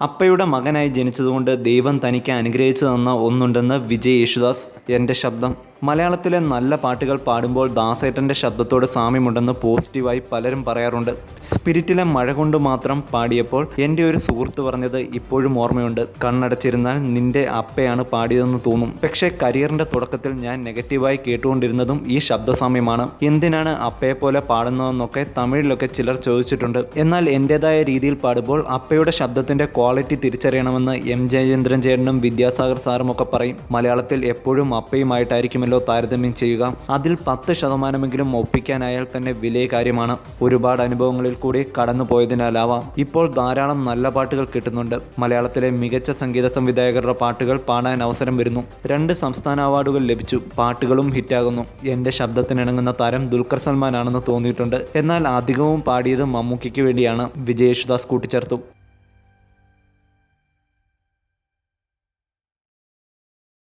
അപ്പയുടെ മകനായി ജനിച്ചതുകൊണ്ട് ദൈവം തനിക്ക് അനുഗ്രഹിച്ചു തന്ന ഒന്നുണ്ടെന്ന് വിജയ് യേശുദാസ്. എൻ്റെ ശബ്ദം. മലയാളത്തിലെ നല്ല പാട്ടുകൾ പാടുമ്പോൾ ദാസേട്ടൻ്റെ ശബ്ദത്തോട് സാമ്യമുണ്ടെന്ന് പോസിറ്റീവായി പലരും പറയാറുണ്ട്. സ്പിരിറ്റിലെ മഴ കൊണ്ട് മാത്രം പാടിയപ്പോൾ എൻ്റെ ഒരു സുഹൃത്ത് പറഞ്ഞത് ഇപ്പോഴും ഓർമ്മയുണ്ട്. കണ്ണടച്ചിരുന്നാൽ നിന്റെ അപ്പയാണ് പാടിയതെന്ന് തോന്നും. പക്ഷേ കരിയറിൻ്റെ തുടക്കത്തിൽ ഞാൻ നെഗറ്റീവായി കേട്ടുകൊണ്ടിരുന്നതും ഈ ശബ്ദസാമ്യമാണ്. എന്തിനാണ് അപ്പയെപ്പോലെ പാടുന്നതെന്നൊക്കെ തമിഴിലൊക്കെ ചിലർ ചോദിച്ചിട്ടുണ്ട്. എന്നാൽ എൻ്റേതായ രീതിയിൽ പാടുമ്പോൾ അപ്പയുടെ ശബ്ദത്തിൻ്റെ ക്വാളിറ്റി തിരിച്ചറിയണമെന്ന് എം ജയചന്ദ്രൻ ചേട്ടനും വിദ്യാസാഗർ സാറും ഒക്കെ പറയും. മലയാളത്തിൽ എപ്പോഴും അപ്പയുമായിട്ടായിരിക്കുമല്ലോ താരതമ്യം ചെയ്യുക. അതിൽ 10% ഒപ്പിക്കാനായാൽ തന്നെ വലിയ കാര്യമാണ്. ഒരുപാട് അനുഭവങ്ങളിൽ കൂടി കടന്നു പോയതിനാലാവാം ഇപ്പോൾ ധാരാളം നല്ല പാട്ടുകൾ കിട്ടുന്നുണ്ട്. മലയാളത്തിലെ മികച്ച സംഗീത സംവിധായകരുടെ പാട്ടുകൾ പാടാൻ അവസരം വരുന്നു. 2 സംസ്ഥാന അവാർഡുകൾ ലഭിച്ചു. പാട്ടുകളും ഹിറ്റാകുന്നു. എൻ്റെ ശബ്ദത്തിനിണങ്ങുന്ന താരം ദുൽഖർ സൽമാൻ ആണെന്ന് തോന്നിയിട്ടുണ്ട്. എന്നാൽ അധികവും പാടിയത് മമ്മൂക്കയ്ക്ക് വേണ്ടിയാണ്, വിജയ് യേശുദാസ് കൂട്ടിച്ചേർത്തു.